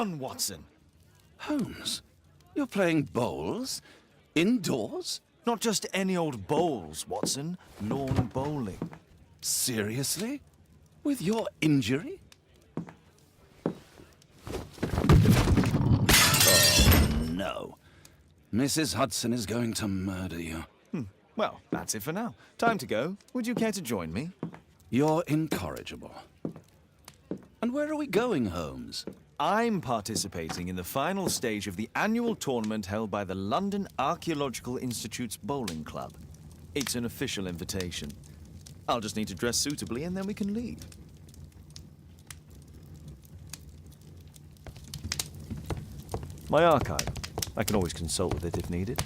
down, Watson! Holmes, you're playing bowls? Indoors? Not just any old bowls, Watson. Lawn bowling. Seriously? With your injury? Oh, no. Mrs. Hudson is going to murder you. Well, that's it for now. Time to go. Would you care to join me? You're incorrigible. And where are we going, Holmes? I'm participating in the final stage of the annual tournament held by the London Archaeological Institute's bowling club. It's an official invitation. I'll just need to dress suitably and then we can leave. My archive. I can always consult with it if needed.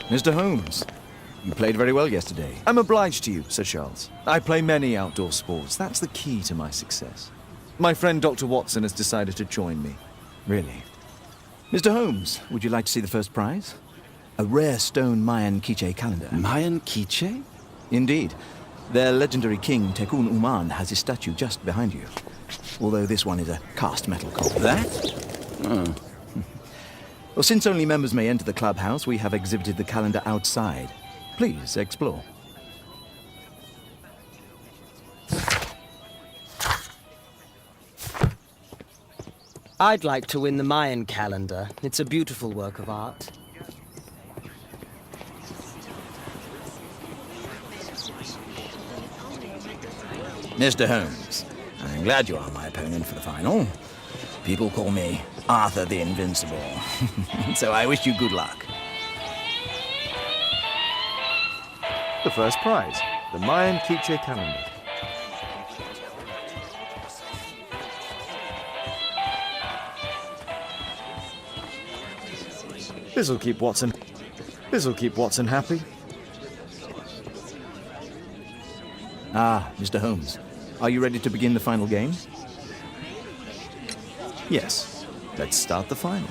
Mr. Holmes, you played very well yesterday. I'm obliged to you, Sir Charles. I play many outdoor sports. That's the key to my success. My friend Dr. Watson has decided to join me. Really. Mr. Holmes, would you like to see the first prize? A rare stone Mayan quiche calendar. Mayan quiche? Indeed. Their legendary king, Tekun Uman, has his statue just behind you. Although this one is a cast metal copy. That? Oh. Well, since only members may enter the clubhouse, we have exhibited the calendar outside. Please, explore. I'd like to win the Mayan calendar. It's a beautiful work of art. Mr. Holmes, I'm glad you are my opponent for the final. People call me Arthur the Invincible. So I wish you good luck. The first prize, the Mayan quiche calendar. This'll keep Watson happy. Ah, Mr. Holmes, are you ready to begin the final game? Yes, let's start the final.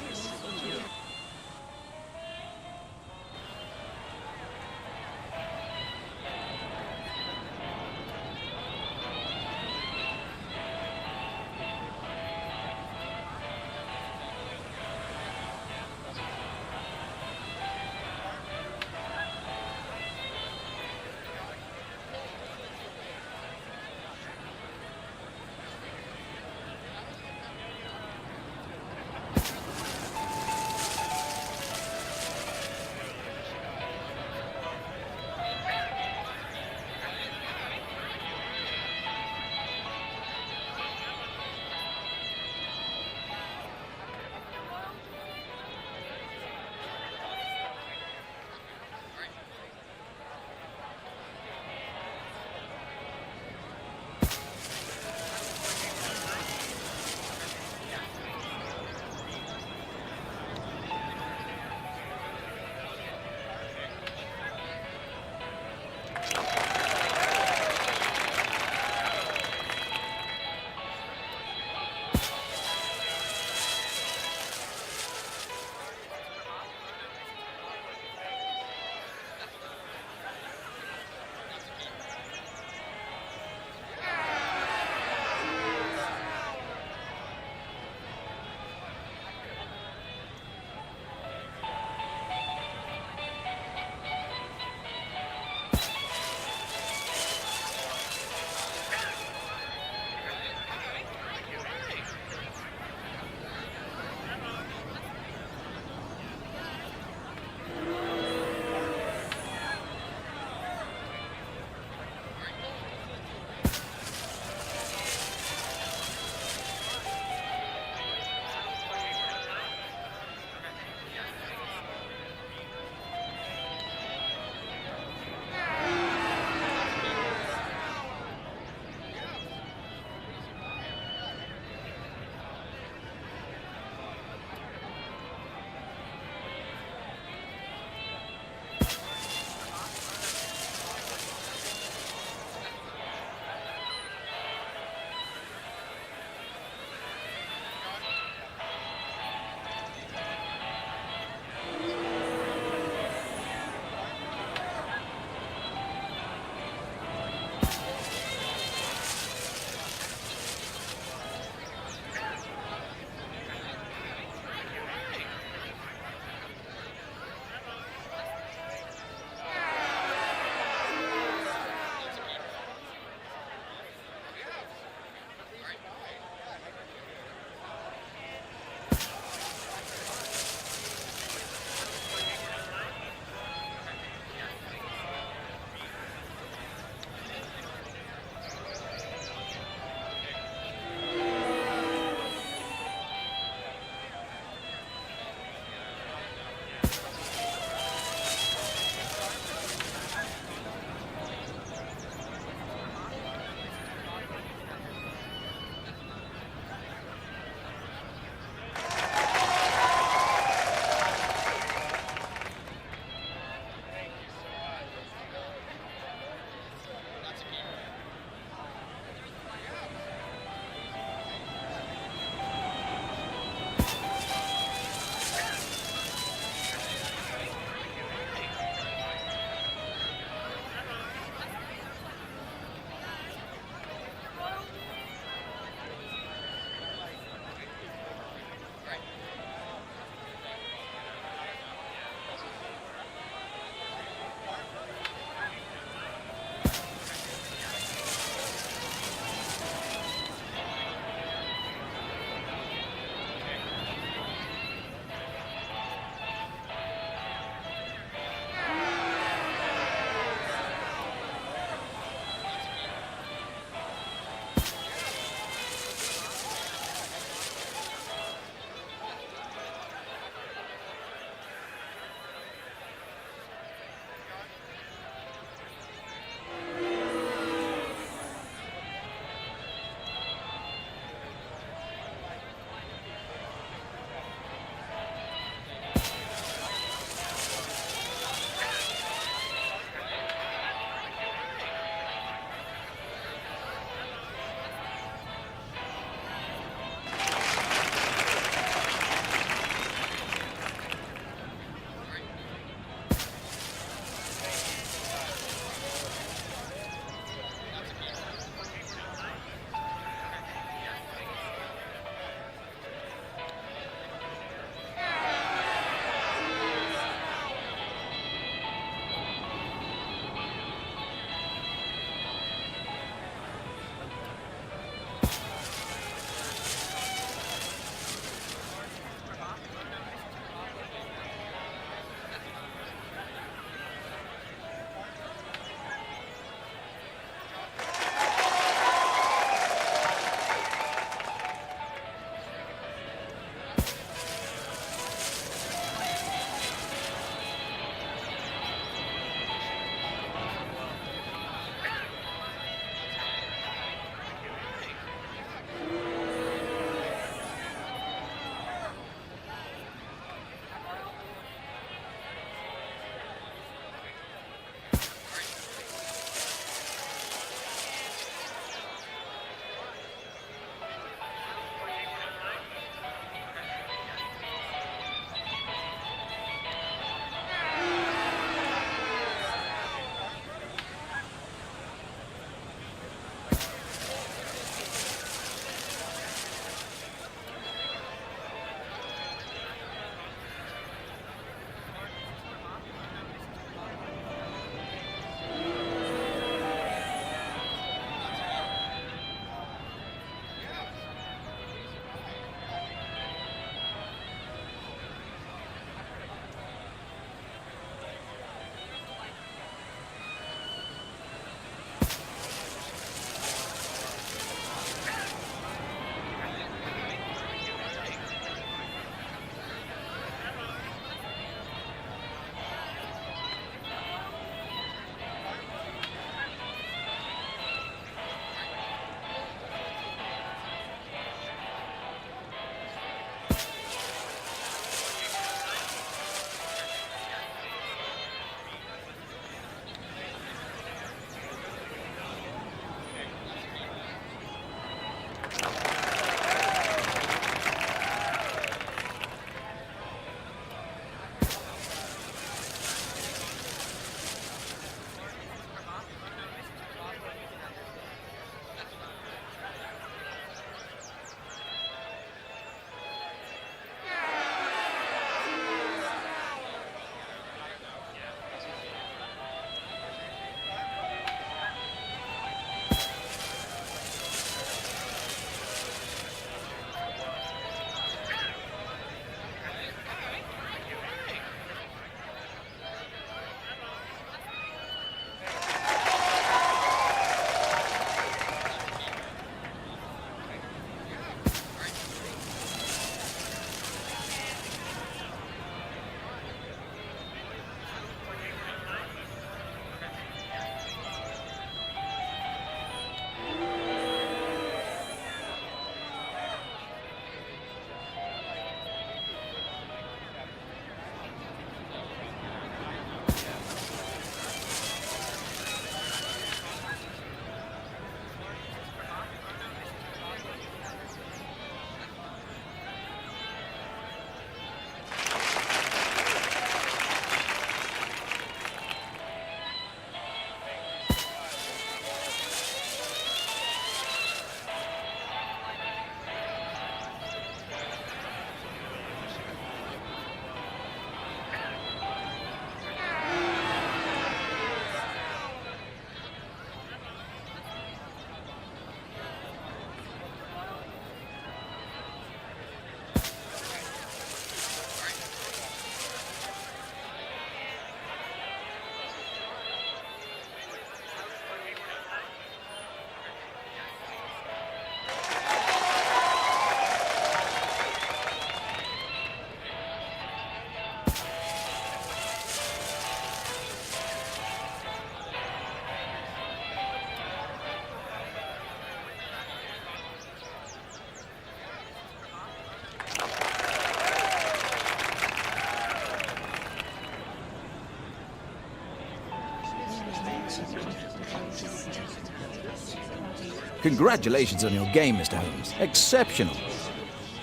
Congratulations on your game, Mr. Holmes. Exceptional.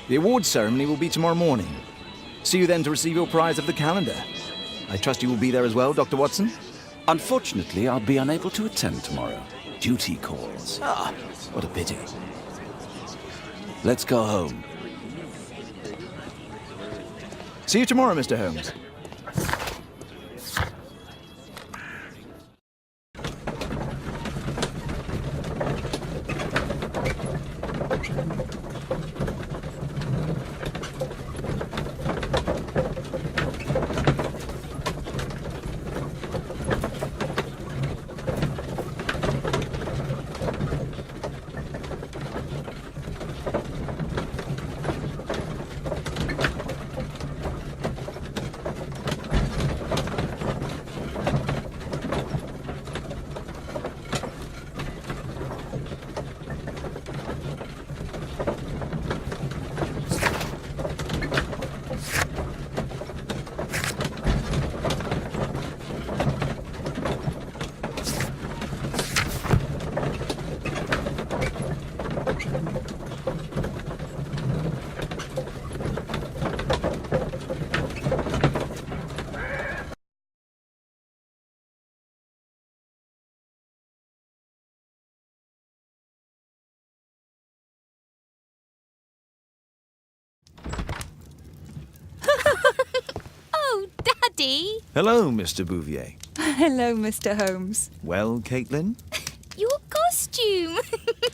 The awards ceremony will be tomorrow morning. See you then to receive your prize of the calendar. I trust you will be there as well, Dr. Watson? Unfortunately, I'll be unable to attend tomorrow. Duty calls. Ah, what a pity. Let's go home. See you tomorrow, Mr. Holmes. Oh, Daddy! Hello, Mr. Bouvier. Hello, Mr. Holmes. Well, Caitlin? Your costume!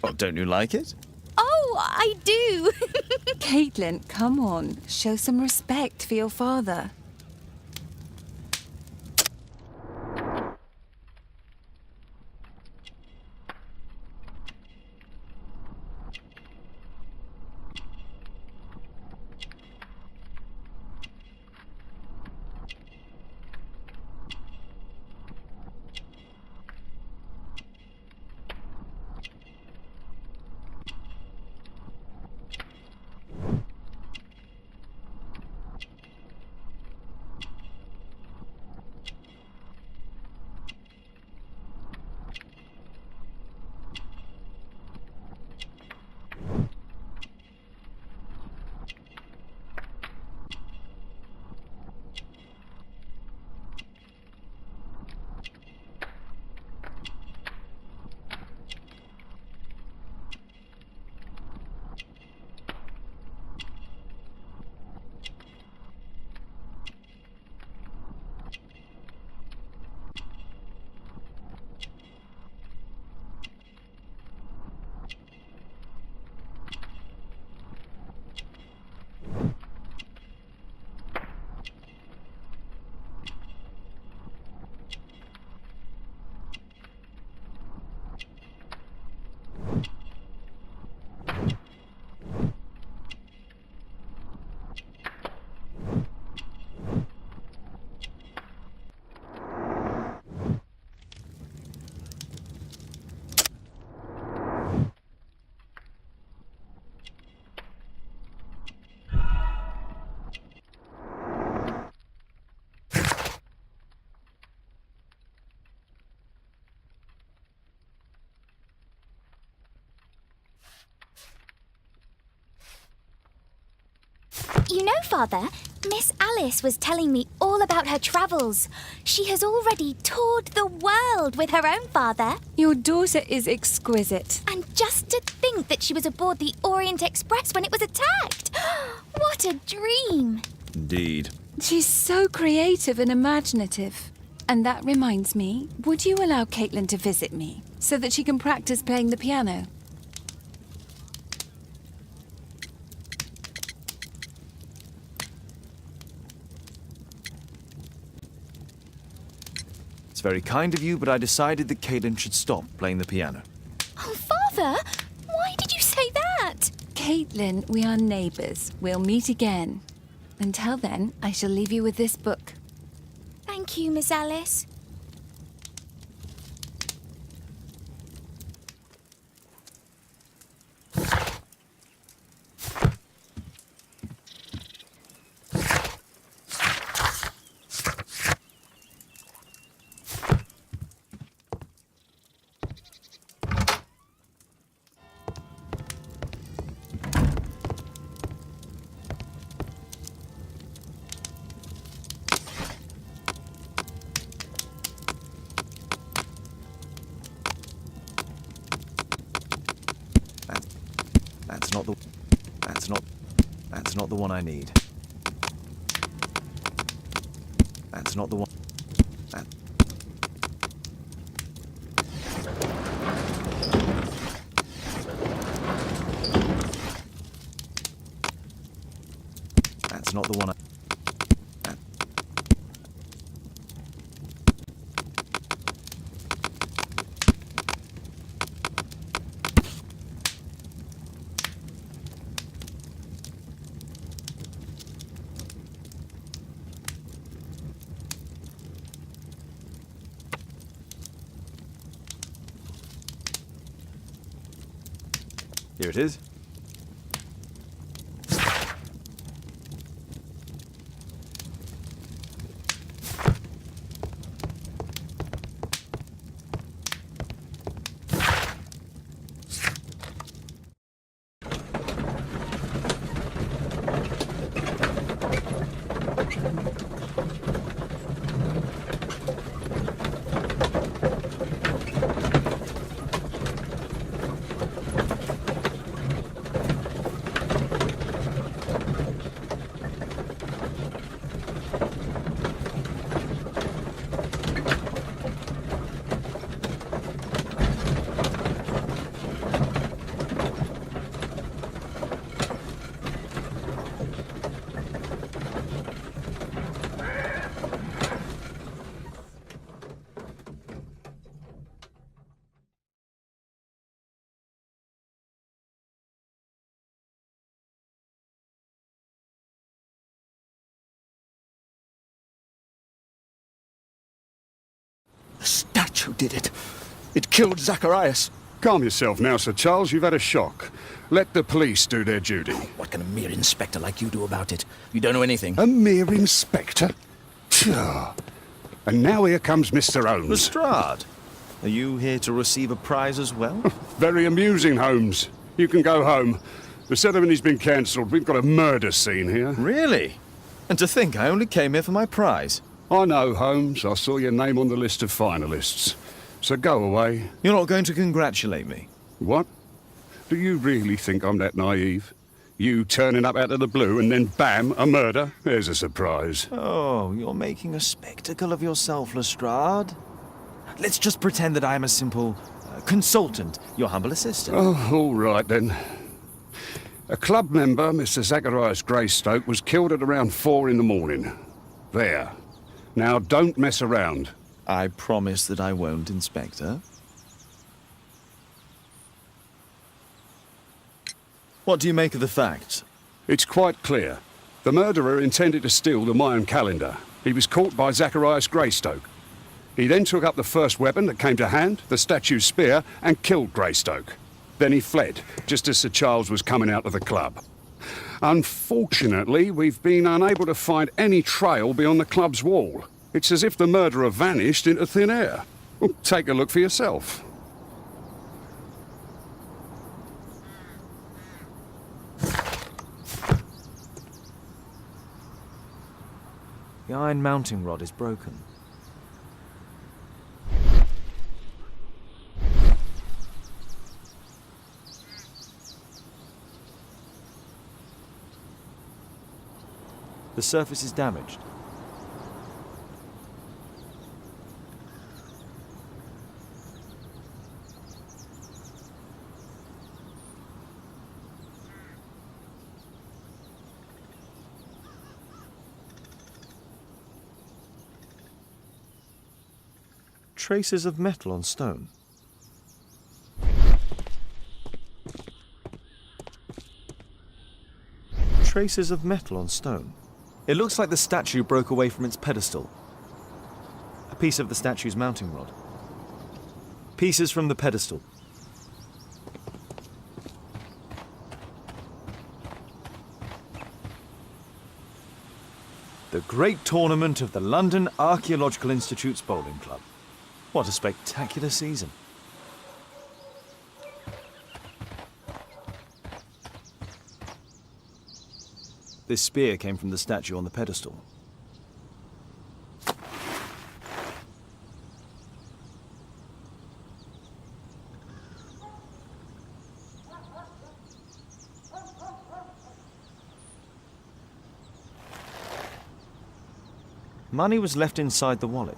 Oh, don't you like it? Oh, I do! Caitlin, come on. Show some respect for your father. You know, Father, Miss Alice was telling me all about her travels. She has already toured the world with her own father. Your daughter is exquisite. And just to think that she was aboard the Orient Express when it was attacked. What a dream. Indeed. She's so creative and imaginative. And that reminds me, would you allow Caitlin to visit me so that she can practice playing the piano? It's very kind of you, but I decided that Caitlin should stop playing the piano. Oh, Father, why did you say that? Caitlin, we are neighbours. We'll meet again. Until then, I shall leave you with this book. Thank you, Miss Alice. That's not the one I need. That's not the one. That... That's not the one I... That... Here it is. The statue did it. It killed Zacharias. Calm yourself now, Sir Charles. You've had a shock. Let the police do their duty. What can a mere inspector like you do about it? You don't know anything. A mere inspector? Phew. And now here comes Mr. Holmes. Lestrade, are you here to receive a prize as well? Very amusing, Holmes. You can go home. The ceremony's been cancelled. We've got a murder scene here. Really? And to think I only came here for my prize. I know, Holmes. I saw your name on the list of finalists. So go away. You're not going to congratulate me? What? Do you really think I'm that naive? You turning up out of the blue and then bam, a murder? There's a surprise. Oh, you're making a spectacle of yourself, Lestrade. Let's just pretend that I am a simple consultant, your humble assistant. Oh, all right then. A club member, Mr. Zacharias Greystoke, was killed at around 4 in the morning. There. Now, don't mess around. I promise that I won't, Inspector. What do you make of the facts? It's quite clear. The murderer intended to steal the Mayan calendar. He was caught by Zacharias Greystoke. He then took up the first weapon that came to hand, the statue's spear, and killed Greystoke. Then he fled, just as Sir Charles was coming out of the club. Unfortunately, we've been unable to find any trail beyond the club's wall. It's as if the murderer vanished into thin air. Well, take a look for yourself. The iron mounting rod is broken. The surface is damaged. Traces of metal on stone. Traces of metal on stone. It looks like the statue broke away from its pedestal. A piece of the statue's mounting rod. Pieces from the pedestal. The Great Tournament of the London Archaeological Institute's Bowling Club. What a spectacular season. This spear came from the statue on the pedestal. Money was left inside the wallet.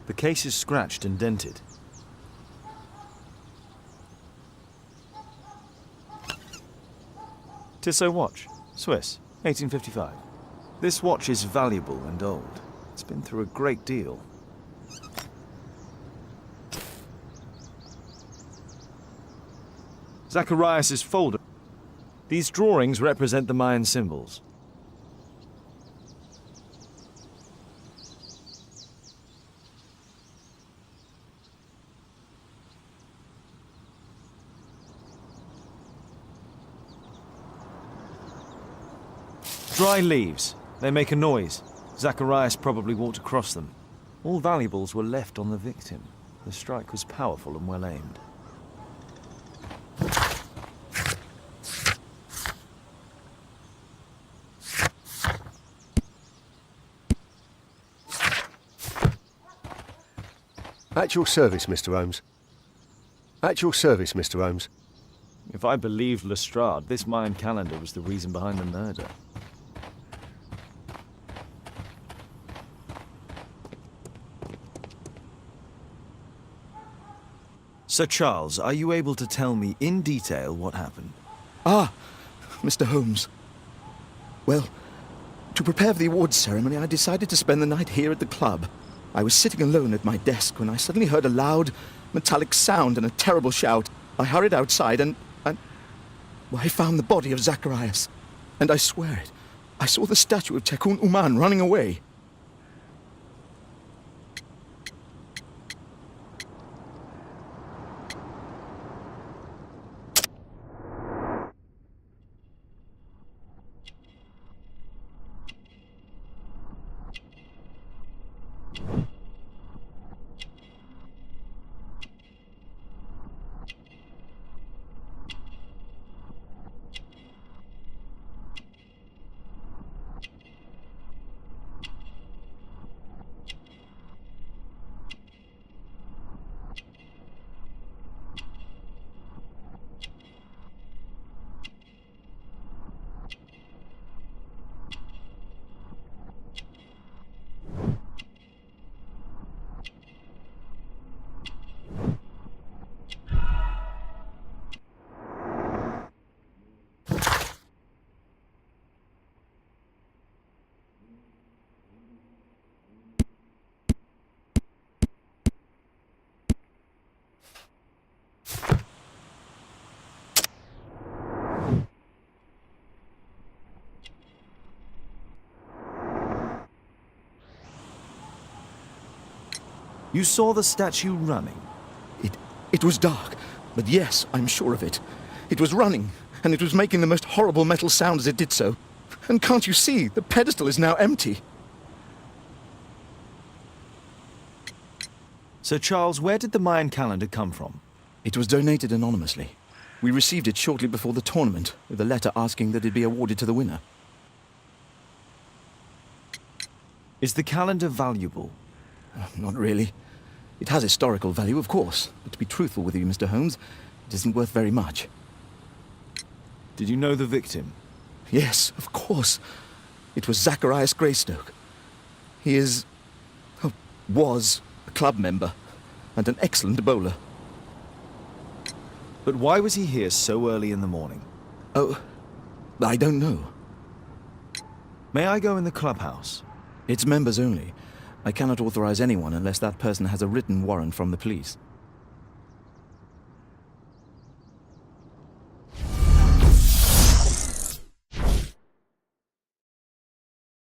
The case is scratched and dented. Tissot watch, Swiss, 1855. This watch is valuable and old. It's been through a great deal. Zacharias' folder. These drawings represent the Mayan symbols. Dry leaves. They make a noise. Zacharias probably walked across them. All valuables were left on the victim. The strike was powerful and well aimed. At your service, Mr. Holmes. At your service, Mr. Holmes. If I believed Lestrade, this Mayan calendar was the reason behind the murder. Sir Charles, are you able to tell me in detail what happened? Ah, Mr. Holmes. Well, to prepare for the awards ceremony, I decided to spend the night here at the club. I was sitting alone at my desk when I suddenly heard a loud, metallic sound and a terrible shout. I hurried outside and well, I found the body of Zacharias. And I swear it, I saw the statue of Tekun Uman running away. You saw the statue running? It was dark, but yes, I'm sure of it. It was running, and it was making the most horrible metal sound as it did so. And can't you see, the pedestal is now empty. Sir Charles, where did the Mayan calendar come from? It was donated anonymously. We received it shortly before the tournament, with a letter asking that it be awarded to the winner. Is the calendar valuable? Not really. It has historical value, of course, but to be truthful with you, Mr. Holmes, it isn't worth very much. Did you know the victim? Yes, of course. It was Zacharias Greystoke. He was a club member and an excellent bowler. But why was he here so early in the morning? Oh, I don't know. May I go in the clubhouse? It's members only. I cannot authorize anyone unless that person has a written warrant from the police.